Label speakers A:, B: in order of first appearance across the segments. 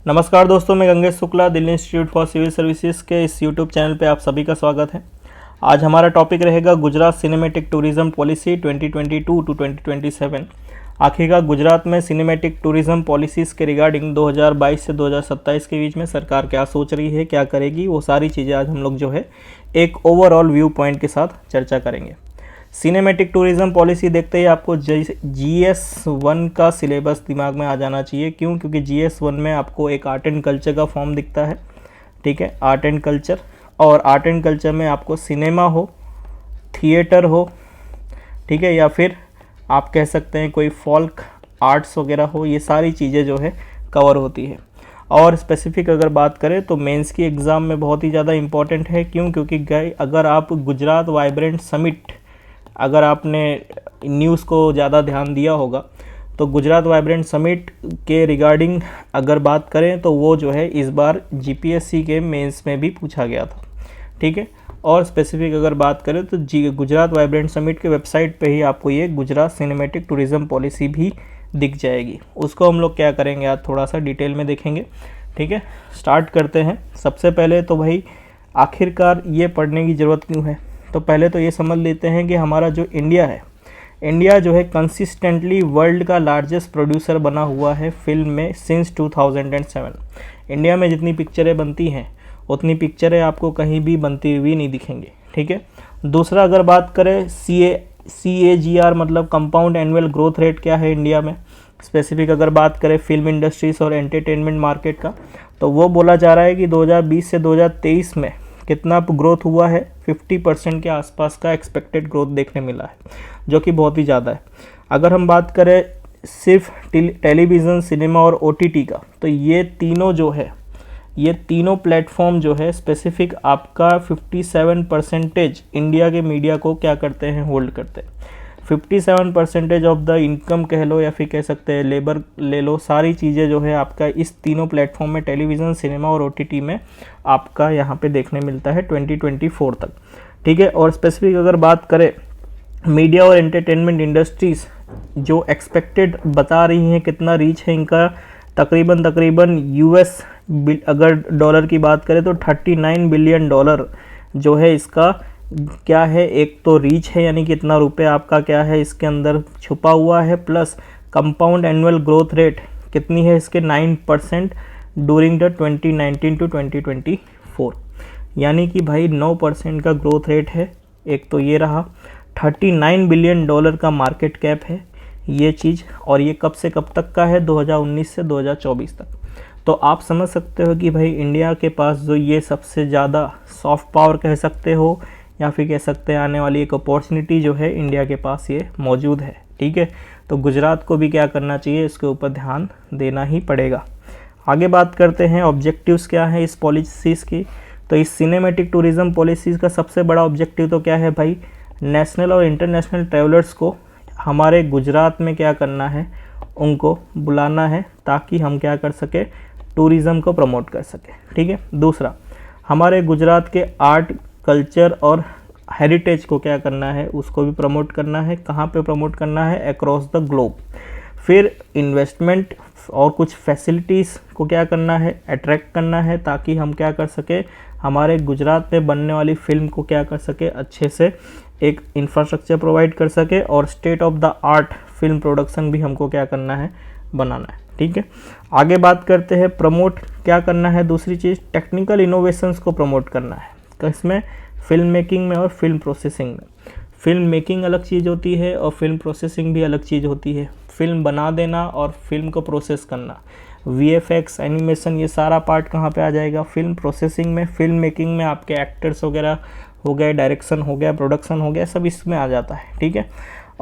A: नमस्कार दोस्तों, मैं Gangesh Shukla Delhi institute for civil services के इस यूट्यूब चैनल पे आप सभी का स्वागत है। आज हमारा टॉपिक रहेगा Gujarat cinematic tourism policy 2022 to 2027। आखिरकार गुजरात में सिनेमैटिक टूरिज्म पॉलिसीज़ के रिगार्डिंग 2022 से 2027 के बीच में सरकार क्या सोच रही है, क्या करेगी, वो सारी चीज़ें आज हम लोग जो है एक ओवरऑल व्यू पॉइंट के साथ चर्चा करेंगे। सिनेमैटिक टूरिज्म पॉलिसी देखते ही आपको GS1 का सिलेबस दिमाग में आ जाना चाहिए। क्यों? क्योंकि GS1 में आपको एक आर्ट एंड कल्चर का फॉर्म दिखता है, ठीक है, आर्ट एंड कल्चर। और आर्ट एंड कल्चर में आपको सिनेमा हो, थिएटर हो, ठीक है, या फिर आप कह सकते हैं कोई फोल्क आर्ट्स वगैरह हो, ये सारी चीज़ें जो है कवर होती है। और स्पेसिफिक अगर बात करें तो मेंस की एग्ज़ाम में बहुत ही ज़्यादा इम्पॉर्टेंट है। क्यों? क्योंकि अगर आप गुजरात वाइब्रेंट समिट, अगर आपने न्यूज़ को ज़्यादा ध्यान दिया होगा तो गुजरात वाइब्रेंट समिट के रिगार्डिंग अगर बात करें तो वो जो है इस बार GPSC के मेंस में भी पूछा गया था, ठीक है। और स्पेसिफिक अगर बात करें तो गुजरात वाइब्रेंट समिट के वेबसाइट पे ही आपको ये गुजरात सिनेमैटिक टूरिज्म पॉलिसी भी दिख जाएगी। उसको हम लोग क्या करेंगे आज थोड़ा सा डिटेल में देखेंगे, ठीक है। स्टार्ट करते हैं। सबसे पहले तो भाई आखिरकार ये पढ़ने की ज़रूरत क्यों है, तो पहले तो ये समझ लेते हैं कि हमारा जो इंडिया है, इंडिया जो है कंसिस्टेंटली वर्ल्ड का लार्जेस्ट प्रोड्यूसर बना हुआ है फिल्म में सिंस 2007। इंडिया में जितनी पिक्चरें बनती हैं उतनी पिक्चरें आपको कहीं भी बनती हुई नहीं दिखेंगी, ठीक है। दूसरा अगर बात करें CAGR मतलब कंपाउंड एनुअल ग्रोथ रेट क्या है इंडिया में, स्पेसिफिक अगर बात करें फिल्म इंडस्ट्रीज और एंटरटेनमेंट मार्केट का, तो वो बोला जा रहा है कि 2020 से 2023 में कितना ग्रोथ हुआ है, 50% के आसपास का एक्सपेक्टेड ग्रोथ देखने मिला है, जो कि बहुत ही ज़्यादा है। अगर हम बात करें सिर्फ टेलीविज़न, सिनेमा और OTT का, तो ये तीनों जो है, ये तीनों प्लेटफॉर्म जो है स्पेसिफिक आपका 57% इंडिया के मीडिया को क्या करते हैं, होल्ड करते हैं। 57% ऑफ द इनकम कह लो या फिर कह सकते हैं लेबर ले लो, सारी चीज़ें जो है आपका इस तीनों प्लेटफॉर्म में टेलीविज़न, सिनेमा और OTT में आपका यहाँ पे देखने मिलता है 2024 तक, ठीक है। और स्पेसिफिक अगर बात करें मीडिया और एंटरटेनमेंट इंडस्ट्रीज़ जो एक्सपेक्टेड बता रही हैं कितना रीच है इनका, तकरीबन US अगर डॉलर की बात करें तो $39 बिलियन जो है इसका क्या है, एक तो रीच है यानी कि इतना रुपए आपका क्या है इसके अंदर छुपा हुआ है, plus compound annual growth rate कितनी है इसके 9% ड्यूरिंग द 2019 टू 2024, यानी कि भाई 9% का ग्रोथ रेट है। एक तो ये रहा, $39 बिलियन का मार्केट कैप है ये चीज़, और ये कब से कब तक का है, 2019 से 2024 तक। तो आप समझ सकते हो कि भाई इंडिया के पास जो ये सबसे ज़्यादा सॉफ्ट पावर कह सकते हो या फिर कह सकते हैं आने वाली एक अपॉर्चुनिटी जो है इंडिया के पास ये मौजूद है, ठीक है। तो गुजरात को भी क्या करना चाहिए, इसके ऊपर ध्यान देना ही पड़ेगा। आगे बात करते हैं ऑब्जेक्टिव्स क्या है इस पॉलिसीज़ की। तो इस सिनेमैटिक टूरिज़्म पॉलिसीज़ का सबसे बड़ा ऑब्जेक्टिव तो क्या है भाई, नेशनल और इंटरनेशनल ट्रैवलर्स को हमारे गुजरात में क्या करना है, उनको बुलाना है ताकि हम क्या कर सके, टूरिज़्म को प्रमोट कर सके, ठीक है। दूसरा, हमारे गुजरात के आर्ट, कल्चर और हेरिटेज को क्या करना है, उसको भी प्रमोट करना है। कहाँ पे प्रमोट करना है, अक्रॉस द ग्लोब। फिर इन्वेस्टमेंट और कुछ फैसिलिटीज़ को क्या करना है, अट्रैक्ट करना है ताकि हम क्या कर सके, हमारे गुजरात में बनने वाली फिल्म को क्या कर सके, अच्छे से एक इंफ्रास्ट्रक्चर प्रोवाइड कर सके, और state of the art film production भी हमको क्या करना है, बनाना है, ठीक है। आगे बात करते हैं प्रमोट क्या करना है, दूसरी चीज़ टेक्निकल इनोवेशंस को प्रमोट करना है। इसमें फिल्म मेकिंग में और फिल्म प्रोसेसिंग में, फिल्म मेकिंग अलग चीज़ होती है और फिल्म प्रोसेसिंग भी अलग चीज़ होती है। फिल्म बना देना और फिल्म को प्रोसेस करना, VFX, एनिमेशन, ये सारा पार्ट कहाँ पे आ जाएगा, फिल्म प्रोसेसिंग में। फिल्म मेकिंग में आपके एक्टर्स वगैरह हो गए, डायरेक्शन हो गया, प्रोडक्शन हो गया, सब इसमें आ जाता है, ठीक है।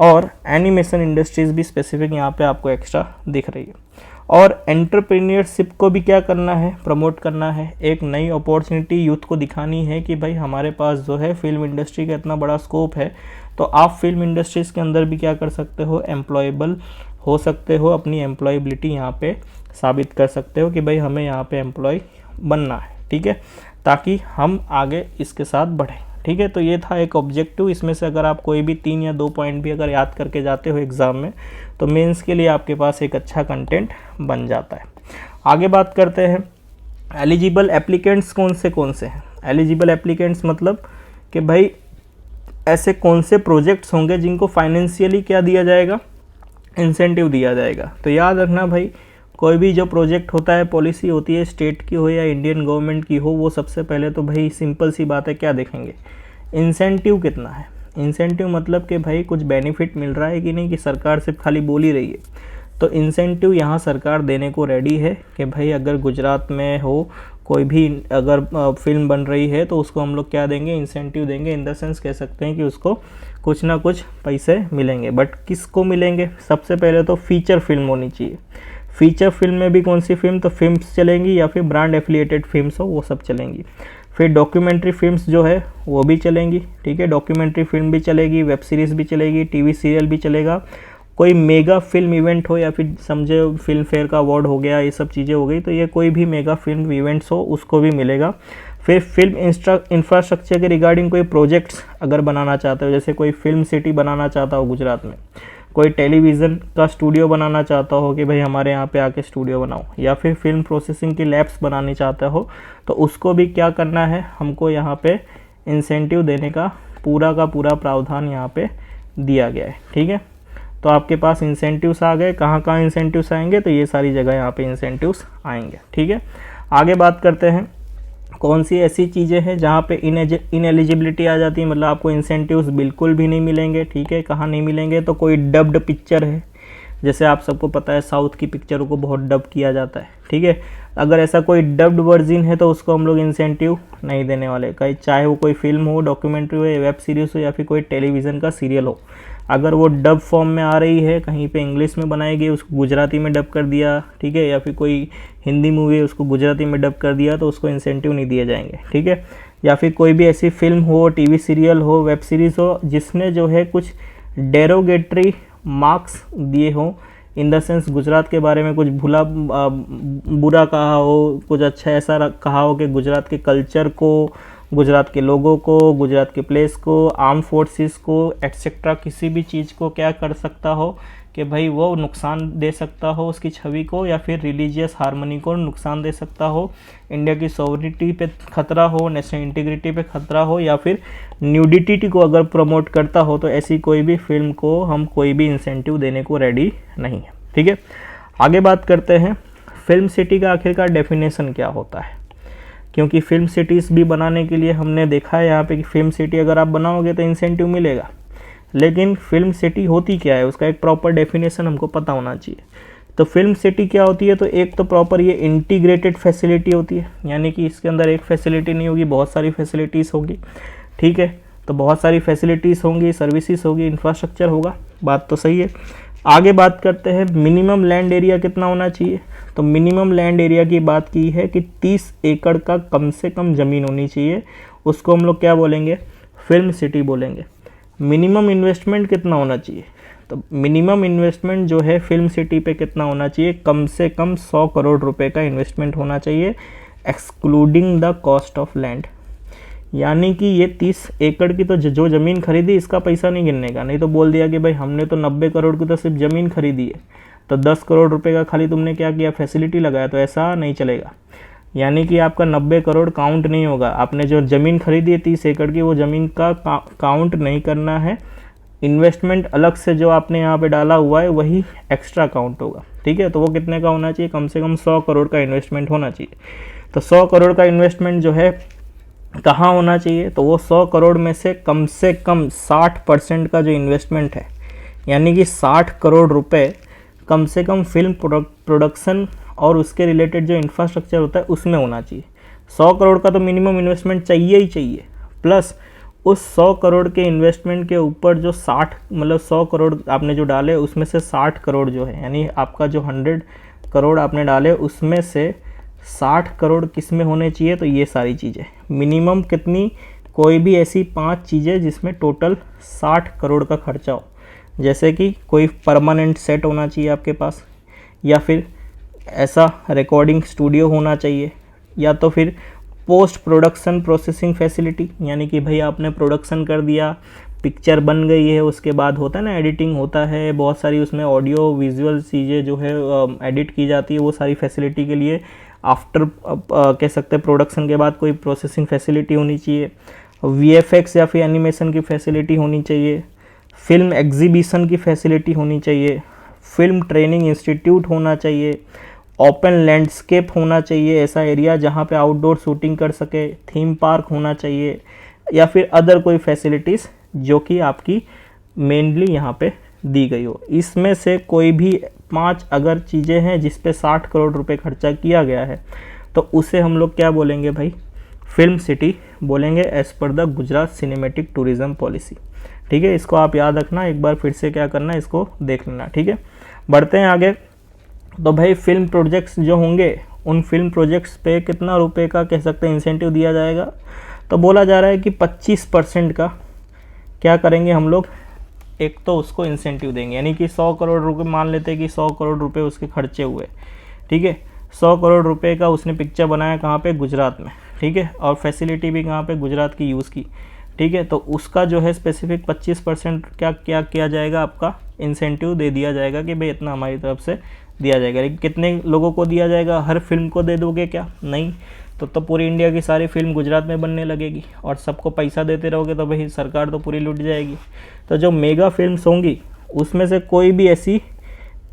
A: और एनिमेशन इंडस्ट्रीज़ भी स्पेसिफिक यहाँ पे आपको एक्स्ट्रा दिख रही है। और एंटरप्रेन्योरशिप को भी क्या करना है, प्रमोट करना है। एक नई अपॉर्चुनिटी यूथ को दिखानी है कि भाई हमारे पास जो है फिल्म इंडस्ट्री का इतना बड़ा स्कोप है, तो आप फिल्म इंडस्ट्रीज़ के अंदर भी क्या कर सकते हो, एम्प्लॉयबल हो सकते हो, अपनी एम्प्लॉयबिलिटी यहाँ पे साबित कर सकते हो कि भाई हमें यहाँ पे एम्प्लॉय बनना है, ठीक है, ताकि हम आगे इसके साथ बढ़ें, ठीक है। तो ये था एक ऑब्जेक्टिव। इसमें से अगर आप कोई भी 3 या 2 पॉइंट भी अगर याद करके जाते हो एग्ज़ाम में, तो मेंस के लिए आपके पास एक अच्छा कंटेंट बन जाता है। आगे बात करते हैं एलिजिबल एप्लीकेंट्स कौन से हैं। एलिजिबल एप्लीकेंट्स मतलब कि भाई ऐसे कौन से प्रोजेक्ट्स होंगे जिनको फाइनेंशियली क्या दिया जाएगा, इंसेंटिव दिया जाएगा। तो याद रखना भाई, कोई भी जो प्रोजेक्ट होता है, पॉलिसी होती है, स्टेट की हो या इंडियन गवर्नमेंट की हो, वो सबसे पहले तो भाई सिंपल सी बात है, क्या देखेंगे, इंसेंटिव कितना है। इंसेंटिव मतलब कि भाई कुछ बेनिफिट मिल रहा है कि नहीं, कि सरकार सिर्फ खाली बोल ही रही है। तो इंसेंटिव यहाँ सरकार देने को रेडी है कि भाई अगर गुजरात में हो कोई भी अगर फिल्म बन रही है तो उसको हम लोग क्या देंगे, इंसेंटिव देंगे। इन द सेंस कह सकते हैं कि उसको कुछ ना कुछ पैसे मिलेंगे। बट किसको मिलेंगे, सबसे पहले तो फीचर फिल्म होनी चाहिए। फीचर फिल्म में भी कौन सी फिल्म, तो फिल्म्स चलेंगी या फिर ब्रांड एफिलिएटेड फिल्म्स हो वो सब चलेंगी। फिर डॉक्यूमेंट्री फिल्म्स जो है वो भी चलेंगी, ठीक है, डॉक्यूमेंट्री फिल्म भी चलेगी, वेब सीरीज़ भी चलेगी, टीवी सीरियल भी चलेगा। कोई मेगा फिल्म इवेंट हो या फिर समझे फिल्म फेयर का अवार्ड हो गया, ये सब चीज़ें हो गई, तो ये कोई भी मेगा फिल्म इवेंट्स हो उसको भी मिलेगा। फिर फिल्म इंफ्रास्ट्रक्चर के रिगार्डिंग कोई प्रोजेक्ट्स अगर बनाना चाहते हो, जैसे कोई फिल्म सिटी बनाना चाहता हो गुजरात में, कोई टेलीविज़न का स्टूडियो बनाना चाहता हो कि भाई हमारे यहाँ पे आके स्टूडियो बनाओ, या फिर फिल्म प्रोसेसिंग की लैब्स बनानी चाहता हो, तो उसको भी क्या करना है, हमको यहाँ पे इंसेंटिव देने का पूरा प्रावधान यहाँ पे दिया गया है, ठीक है। तो आपके पास इंसेंटिव्स आ गए, कहाँ इंसेंटिव्स आएंगे, तो ये सारी जगह यहाँ पे इंसेंटिव्स आएंगे, ठीक है। आगे बात करते हैं कौन सी ऐसी चीज़ें हैं जहाँ पे इनएलिजिबिलिटी आ जाती है, मतलब आपको इंसेंटिव्स बिल्कुल भी नहीं मिलेंगे, ठीक है। कहाँ नहीं मिलेंगे, तो कोई डब्ड पिक्चर है, जैसे आप सबको पता है साउथ की पिक्चरों को बहुत डब किया जाता है, ठीक है। अगर ऐसा कोई डब्ड वर्जन है तो उसको हम लोग इंसेंटिव नहीं देने वाले, कहीं चाहे वो कोई फिल्म हो, डॉक्यूमेंट्री हो, वेब सीरीज़ हो या फिर कोई टेलीविज़न का सीरियल हो। अगर वो डब फॉर्म में आ रही है, कहीं पे इंग्लिश में बनाई गई, उसको गुजराती में डब कर दिया, ठीक है, या फिर कोई हिंदी मूवी है उसको गुजराती में डब कर दिया, तो उसको इंसेंटिव नहीं दिए जाएंगे, ठीक है। या फिर कोई भी ऐसी फिल्म हो, टीवी सीरियल हो, वेब सीरीज़ हो, जिसने जो है कुछ डेरोगेटरी मार्क्स दिए हों, इन द सेंस गुजरात के बारे में कुछ बुरा कहा हो, कुछ अच्छा ऐसा कहा हो कि गुजरात के कल्चर को, गुजरात के लोगों को, गुजरात के प्लेस को, आर्म फोर्सेस को एट्सेट्रा किसी भी चीज़ को क्या कर सकता हो कि भाई वो नुकसान दे सकता हो उसकी छवि को, या फिर रिलीजियस हार्मनी को नुकसान दे सकता हो, इंडिया की सॉवरिटी पे खतरा हो, नेशनल इंटीग्रिटी पे खतरा हो, या फिर न्यूडिटी को अगर प्रमोट करता हो, तो ऐसी कोई भी फिल्म को हम कोई भी इंसेंटिव देने को रेडी नहीं है, ठीक है। आगे बात करते हैं फिल्म सिटी का आखिरकार डेफिनेशन क्या होता है, क्योंकि फिल्म सिटीज़ भी बनाने के लिए हमने देखा है यहाँ पे कि फिल्म सिटी अगर आप बनाओगे तो इंसेंटिव मिलेगा, लेकिन फिल्म सिटी होती क्या है उसका एक प्रॉपर डेफिनेशन हमको पता होना चाहिए। तो फिल्म सिटी क्या होती है, तो एक तो प्रॉपर ये इंटीग्रेटेड फैसिलिटी होती है, यानी कि इसके अंदर एक फैसिलिटी नहीं होगी, बहुत सारी फैसिलिटीज़ होगी, ठीक है। तो बहुत सारी फैसिलिटीज़ होंगी, सर्विसेज होगी, इंफ्रास्ट्रक्चर होगा, बात तो सही है। आगे बात करते हैं मिनिमम लैंड एरिया कितना होना चाहिए। तो मिनिमम लैंड एरिया की बात की है कि 30 एकड़ का कम से कम ज़मीन होनी चाहिए, उसको हम लोग क्या बोलेंगे, फिल्म सिटी बोलेंगे। मिनिमम इन्वेस्टमेंट कितना होना चाहिए, तो मिनिमम इन्वेस्टमेंट जो है फिल्म सिटी पे कितना होना चाहिए, कम से कम 100 करोड़ रुपए का इन्वेस्टमेंट होना चाहिए, excluding the cost of land. यानी कि ये 30 एकड़ की तो जो ज़मीन खरीदी इसका पैसा नहीं गिनने का, नहीं तो बोल दिया कि भाई हमने तो 90 करोड़ की तो सिर्फ ज़मीन खरीदी है, तो 10 करोड़ रुपए का खाली तुमने क्या किया, फैसिलिटी लगाया, तो ऐसा नहीं चलेगा। यानी कि आपका 90 करोड़ काउंट नहीं होगा, आपने जो ज़मीन खरीदी है 30 एकड़ की, वो ज़मीन का काउंट नहीं करना है, इन्वेस्टमेंट अलग से जो आपने यहाँ पे डाला हुआ है वही एक्स्ट्रा काउंट होगा, ठीक है। तो वो कितने का होना चाहिए, कम से कम 100 करोड़ का इन्वेस्टमेंट होना चाहिए। तो 100 करोड़ का इन्वेस्टमेंट जो है कहाँ होना चाहिए, तो वो 100 करोड़ में से कम 60% का जो इन्वेस्टमेंट है, यानी कि 60 करोड़ रुपए कम से कम फिल्म प्रोडक्शन और उसके रिलेटेड जो इंफ्रास्ट्रक्चर होता है उसमें होना चाहिए। 100 करोड़ का तो मिनिमम इन्वेस्टमेंट चाहिए ही चाहिए, प्लस उस 100 करोड़ के इन्वेस्टमेंट के ऊपर जो 60 मतलब 100 करोड़ आपने जो डाले उसमें से 60 करोड़ जो है, यानी आपका जो 100 करोड़ आपने डाले उसमें से 60 करोड़ किस में होने चाहिए, तो ये सारी चीज़ें मिनिमम कितनी, कोई भी ऐसी 5 चीज़ें जिसमें टोटल 60 करोड़ का खर्चा हो, जैसे कि कोई परमानेंट सेट होना चाहिए आपके पास, या फिर ऐसा रिकॉर्डिंग स्टूडियो होना चाहिए, या तो फिर पोस्ट प्रोडक्शन प्रोसेसिंग फैसिलिटी, यानी कि भाई आपने प्रोडक्शन कर दिया, पिक्चर बन गई है, उसके बाद होता है ना एडिटिंग होता है, बहुत सारी उसमें ऑडियो विजुअल चीज़ें जो है एडिट की जाती है, वो सारी फैसिलिटी के लिए आफ्टर कह सकते हैं प्रोडक्शन के बाद कोई प्रोसेसिंग फैसिलिटी होनी चाहिए, वीएफएक्स या फिर एनिमेशन की फैसिलिटी होनी चाहिए, फिल्म एग्जीबिशन की फैसिलिटी होनी चाहिए, फिल्म ट्रेनिंग इंस्टीट्यूट होना चाहिए, ओपन लैंडस्केप होना चाहिए, ऐसा एरिया जहाँ पे आउटडोर शूटिंग कर सके, थीम पार्क होना चाहिए, या फिर अदर कोई फैसिलिटीज़ जो कि आपकी मेनली यहाँ पे दी गई हो। इसमें से कोई भी 5 अगर चीज़ें हैं जिस पे 60 करोड़ रुपए खर्चा किया गया है तो उसे हम लोग क्या बोलेंगे भाई, फिल्म सिटी बोलेंगे as per the Gujarat cinematic tourism policy. ठीक है, इसको आप याद रखना, एक बार फिर से क्या करना है इसको देख लेना। ठीक है, बढ़ते हैं आगे। तो भाई फिल्म प्रोजेक्ट्स जो होंगे उन फिल्म प्रोजेक्ट्स पे कितना रुपए का कह सकते हैं इंसेंटिव दिया जाएगा, तो बोला जा रहा है कि 25% का क्या करेंगे हम लोग, एक तो उसको इंसेंटिव देंगे, यानी कि 100 करोड़ रुपए मान लेते हैं कि 100 करोड़ रुपए उसके खर्चे हुए। ठीक है, 100 करोड़ रुपए का उसने पिक्चर बनाया कहाँ पे, गुजरात में। ठीक है, और फैसिलिटी भी कहाँ पे, गुजरात की यूज़ की। ठीक है, तो उसका जो है स्पेसिफिक 25% क्या क्या किया जाएगा, आपका इंसेंटिव दे दिया जाएगा कि भाई इतना हमारी तरफ से दिया जाएगा। लेकिन कितने लोगों को दिया जाएगा, हर फिल्म को दे दोगे क्या, नहीं। तो पूरी इंडिया की सारी फिल्म गुजरात में बनने लगेगी और सबको पैसा देते रहोगे तो भाई सरकार तो पूरी लूट जाएगी। तो जो मेगा फिल्म्स होंगी उसमें से कोई भी ऐसी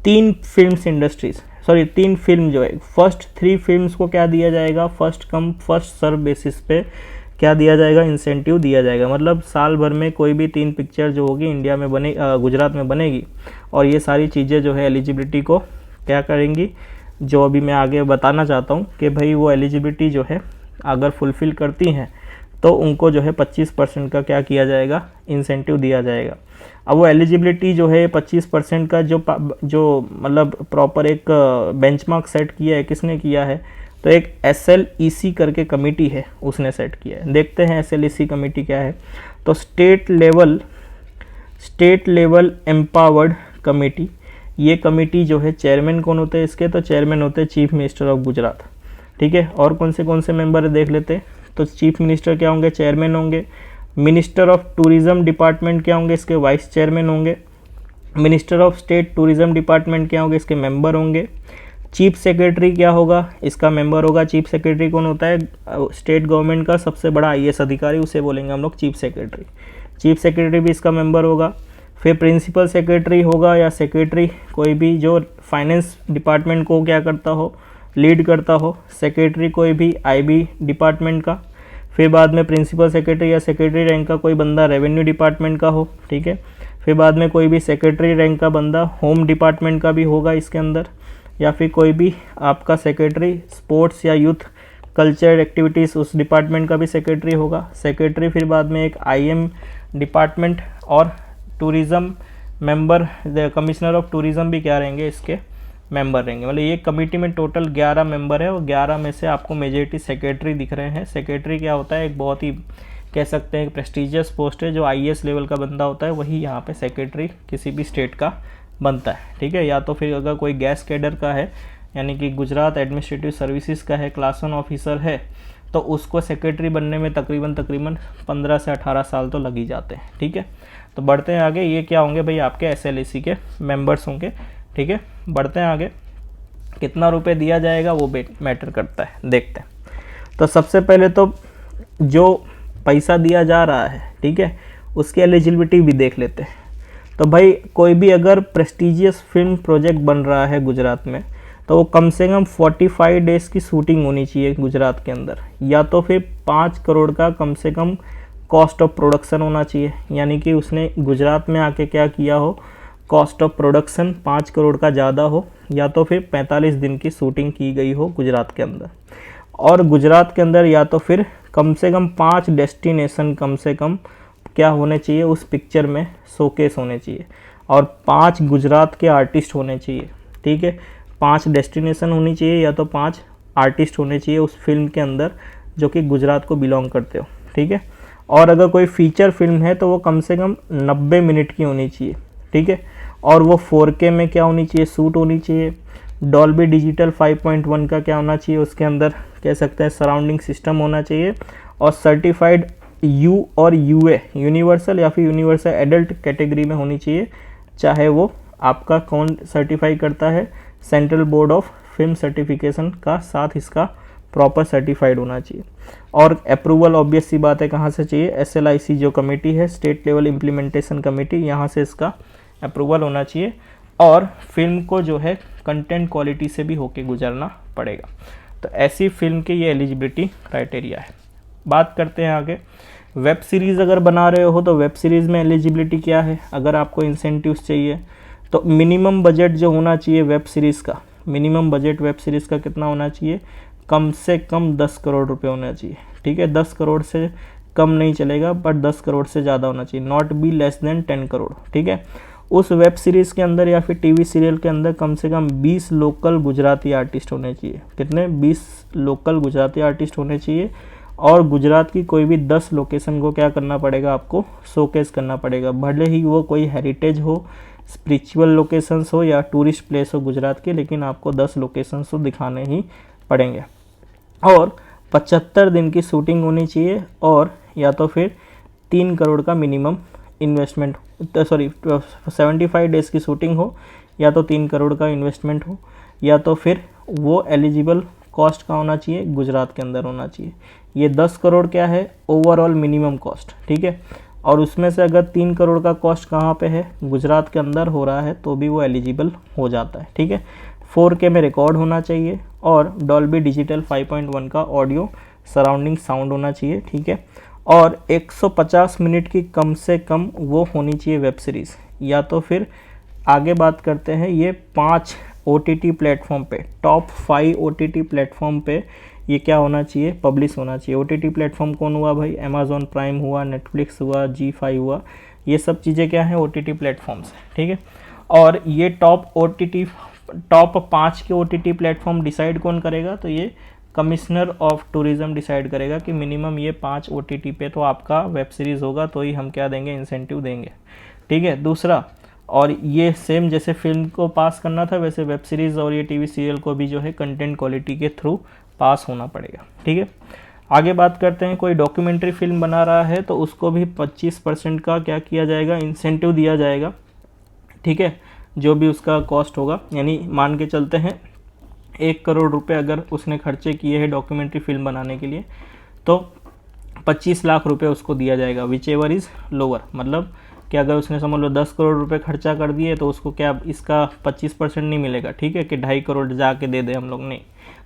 A: 3 फिल्म जो है, फर्स्ट 3 फिल्म्स को क्या दिया जाएगा, first come first serve basis पे क्या दिया जाएगा, इंसेंटिव दिया जाएगा। मतलब साल भर में कोई भी 3 पिक्चर जो होगी इंडिया में बने गुजरात में बनेगी और ये सारी चीज़ें जो है एलिजिबिलिटी को क्या करेंगी, जो अभी मैं आगे बताना चाहता हूँ कि भाई वो एलिजिबिलिटी जो है अगर फुलफ़िल करती हैं तो उनको जो है 25% का क्या किया जाएगा, इंसेंटिव दिया जाएगा। अब वो एलिजिबिलिटी जो है 25% का जो मतलब प्रॉपर एक बेंचमार्क सेट किया है, किसने किया है, तो एक SLEC करके कमेटी है उसने सेट किया है। देखते हैं SLEC कमेटी क्या है। तो स्टेट लेवल एम्पावर्ड कमेटी, ये कमेटी जो है चेयरमैन कौन होते हैं इसके, तो चेयरमैन होते हैं चीफ मिनिस्टर ऑफ गुजरात। ठीक है, और कौन से मेंबर देख लेते हैं। तो चीफ मिनिस्टर क्या होंगे, चेयरमैन होंगे। मिनिस्टर ऑफ टूरिज्म डिपार्टमेंट क्या होंगे, इसके वाइस चेयरमैन होंगे। Minister of state tourism department क्या होंगे, इसके मेंबर होंगे। चीफ सेक्रेटरी क्या होगा, इसका मेंबर होगा। चीफ सेक्रेटरी कौन होता है, स्टेट गवर्नमेंट का सबसे बड़ा IAS अधिकारी, उसे बोलेंगे हम लोग चीफ सेक्रेटरी। चीफ सेक्रेटरी भी इसका मेंबर होगा। फिर प्रिंसिपल सेक्रेटरी होगा या सेक्रेटरी कोई भी जो फाइनेंस डिपार्टमेंट को क्या करता हो, लीड करता हो। सेक्रेटरी कोई भी IB डिपार्टमेंट का। फिर बाद में प्रिंसिपल सेक्रेटरी या सेक्रेटरी रैंक का कोई बंदा रेवेन्यू डिपार्टमेंट का हो। ठीक है, फिर बाद में कोई भी सेक्रेटरी रैंक का बंदा होम डिपार्टमेंट का भी होगा इसके अंदर, या फिर कोई भी आपका सेक्रेटरी स्पोर्ट्स या यूथ कल्चर एक्टिविटीज़ उस डिपार्टमेंट का भी सेक्रेटरी होगा। सेक्रेटरी फिर बाद में एक IM डिपार्टमेंट और tourism member, commissioner of tourism भी क्या रहेंगे, इसके मेंबर रहेंगे। मतलब ये कमेटी में टोटल 11 मेंबर है और 11 में से आपको मेजॉरिटी सेक्रेटरी दिख रहे हैं। सेक्रेटरी क्या होता है, एक बहुत ही कह सकते हैं प्रेस्टिजियस पोस्ट है, जो IAS लेवल का बंदा होता है वही यहाँ पे सेक्रेटरी किसी भी स्टेट का बनता है। ठीक है, या तो फिर अगर कोई गैस कैडर का है, यानी कि गुजरात एडमिनिस्ट्रेटिव सर्विसेज का है, क्लास 1 ऑफिसर है, तो उसको सेक्रेटरी बनने में तकरीबन 15 से 18 साल तो लग ही जाते हैं। ठीक है, तो बढ़ते हैं आगे। ये क्या होंगे भाई, आपके SLEC के मेंबर्स होंगे। ठीक है, बढ़ते हैं आगे। कितना रुपए दिया जाएगा वो मैटर करता है, देखते हैं। तो सबसे पहले तो जो पैसा दिया जा रहा है, ठीक है, उसकी एलिजिबिलिटी भी देख लेते हैं। तो भाई कोई भी अगर प्रेस्टिजियस फिल्म प्रोजेक्ट बन रहा है गुजरात में, तो वो कम से कम 45 डेज़ की शूटिंग होनी चाहिए गुजरात के अंदर, या तो फिर 5 करोड़ का कम से कम कॉस्ट ऑफ प्रोडक्शन होना चाहिए, यानी कि उसने गुजरात में आके क्या किया हो, कॉस्ट ऑफ प्रोडक्शन 5 करोड़ का ज़्यादा हो, या तो फिर 45 दिन की शूटिंग की गई हो गुजरात के अंदर। और गुजरात के अंदर या तो फिर कम से कम 5 डेस्टिनेशन कम से कम क्या होने चाहिए, उस पिक्चर में शोकेस होने चाहिए, और 5 गुजरात के आर्टिस्ट होने चाहिए। ठीक है, 5 डेस्टिनेशन होनी चाहिए या तो 5 आर्टिस्ट होने चाहिए उस फिल्म के अंदर जो कि गुजरात को बिलोंग करते हो। ठीक है, और अगर कोई फीचर फिल्म है तो वो कम से कम 90 मिनट की होनी चाहिए। ठीक है, और वो 4K में क्या होनी चाहिए, शूट होनी चाहिए। डॉल्बी डिजिटल 5.1 का क्या होना चाहिए, उसके अंदर कह सकते हैं सराउंडिंग सिस्टम होना चाहिए, और सर्टिफाइड यू और यूए यूनिवर्सल या फिर यूनिवर्सल एडल्ट कैटेगरी में होनी चाहिए, चाहे वो आपका कौन सर्टिफाई करता है, central board of film certification का साथ इसका प्रॉपर सर्टिफाइड होना चाहिए। और अप्रूवल ऑब्वियस सी बात है कहाँ से चाहिए, SLIC जो कमेटी है, स्टेट लेवल इम्प्लीमेंटेशन कमेटी, यहाँ से इसका अप्रूवल होना चाहिए। और फिल्म को जो है कंटेंट क्वालिटी से भी होके गुजरना पड़ेगा। तो ऐसी फिल्म के ये एलिजिबिलिटी क्राइटेरिया है। बात करते हैं आगे, वेब सीरीज़ अगर बना रहे हो तो वेब सीरीज़ में एलिजिबिलिटी क्या है। अगर आपको इंसेंटिव्स चाहिए तो मिनिमम बजट जो होना चाहिए वेब सीरीज़ का, मिनिमम बजट वेब सीरीज़ का कितना होना चाहिए, कम से कम 10 करोड़ रुपए होना चाहिए। ठीक है, 10 करोड़ से कम नहीं चलेगा, बट 10 करोड़ से ज़्यादा होना चाहिए, not be less than 10 crore. ठीक है, उस वेब सीरीज़ के अंदर या फिर टीवी सीरियल के अंदर कम से कम 20 लोकल गुजराती आर्टिस्ट होने चाहिए। कितने, 20 लोकल गुजराती आर्टिस्ट होने चाहिए। और गुजरात की कोई भी 10 लोकेशन को क्या करना पड़ेगा, आपको शोकेस करना पड़ेगा, भले ही वो कोई हेरिटेज हो, स्पिरिचुअल लोकेशंस हो या टूरिस्ट प्लेस हो गुजरात के, लेकिन आपको 10 लोकेशंस तो दिखाने ही पड़ेंगे। और 75 दिन की शूटिंग होनी चाहिए, और या तो फिर 3 करोड़ का मिनिमम इन्वेस्टमेंट, 75 डेज़ की शूटिंग हो, या तो 3 करोड़ का इन्वेस्टमेंट हो, या तो फिर वो एलिजिबल कॉस्ट का होना चाहिए, गुजरात के अंदर होना चाहिए। ये 10 करोड़ क्या है, ओवरऑल मिनिमम कॉस्ट। ठीक है, और उसमें से अगर 3 करोड़ का कॉस्ट कहाँ पे है, गुजरात के अंदर हो रहा है, तो भी वो एलिजिबल हो जाता है। ठीक है, 4K में रिकॉर्ड होना चाहिए, और डॉल्बी डिजिटल 5.1 का ऑडियो सराउंडिंग साउंड होना चाहिए। ठीक है, और 150 मिनट की कम से कम वो होनी चाहिए वेब सीरीज़। या तो फिर आगे बात करते हैं, ये 5 OTT प्लेटफॉर्म पे, टॉप 5 OTT प्लेटफॉर्म पे ये क्या होना चाहिए, पब्लिश होना चाहिए। OTT प्लेटफॉर्म कौन हुआ भाई, अमेज़ॉन प्राइम हुआ, नेटफ्लिक्स हुआ, G5 हुआ, ये सब चीज़ें क्या हैं, OTT प्लेटफॉर्म्स हैं। ठीक है, और ये टॉप 5 के OTT प्लेटफॉर्म डिसाइड कौन करेगा, तो ये कमिश्नर ऑफ टूरिज़्म डिसाइड करेगा कि मिनिमम ये 5 OTT पे तो आपका वेब सीरीज़ होगा, तो ही हम क्या देंगे, इंसेंटिव देंगे। ठीक है, दूसरा, और ये सेम जैसे फिल्म को पास करना था, वैसे वेब सीरीज़ और ये टीवी सीरियल को भी जो है कंटेंट क्वालिटी के थ्रू पास होना पड़ेगा। ठीक है, आगे बात करते हैं, कोई डॉक्यूमेंट्री फिल्म बना रहा है तो उसको भी 25% का क्या किया जाएगा, इंसेंटिव दिया जाएगा। ठीक है, जो भी उसका कॉस्ट होगा, यानी मान के चलते हैं 1 करोड़ रुपए अगर उसने खर्चे किए हैं डॉक्यूमेंट्री फिल्म बनाने के लिए, तो 25 लाख रुपए उसको दिया जाएगा, विच एवर इज़ लोअर। मतलब कि अगर उसने समझ लो 10 करोड़ रुपए खर्चा कर दिए, तो उसको क्या इसका 25% नहीं मिलेगा। ठीक है, कि 2.5 करोड़ जाके दे दे हम लोग, नहीं,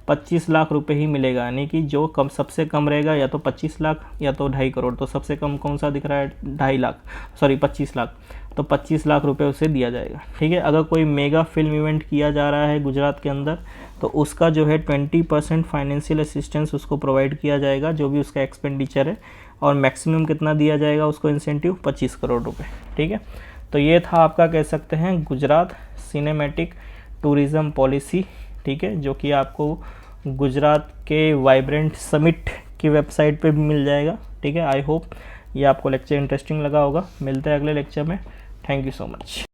A: 25 लाख रुपए ही मिलेगा। यानी कि जो कम सबसे कम रहेगा, या तो 25 लाख या तो 2.5 करोड़। तो सबसे कम कौन सा दिख रहा है, 25 लाख, तो 25 लाख रुपए उसे दिया जाएगा। ठीक है, अगर कोई मेगा फिल्म इवेंट किया जा रहा है गुजरात के अंदर, तो उसका जो है 20% फाइनेंशियल असिस्टेंस उसको प्रोवाइड किया जाएगा, जो भी उसका एक्सपेंडिचर है। और मैक्सिमम कितना दिया जाएगा उसको इंसेंटिव, 25 करोड़ रुपए। ठीक है, तो ये था आपका कह सकते हैं गुजरात सिनेमैटिक टूरिज़्म पॉलिसी। ठीक है, जो कि आपको गुजरात के वाइब्रेंट समिट की वेबसाइट पे भी मिल जाएगा। ठीक है, आई होप ये आपको लेक्चर इंटरेस्टिंग लगा होगा। मिलते हैं अगले लेक्चर में। Thank you so much.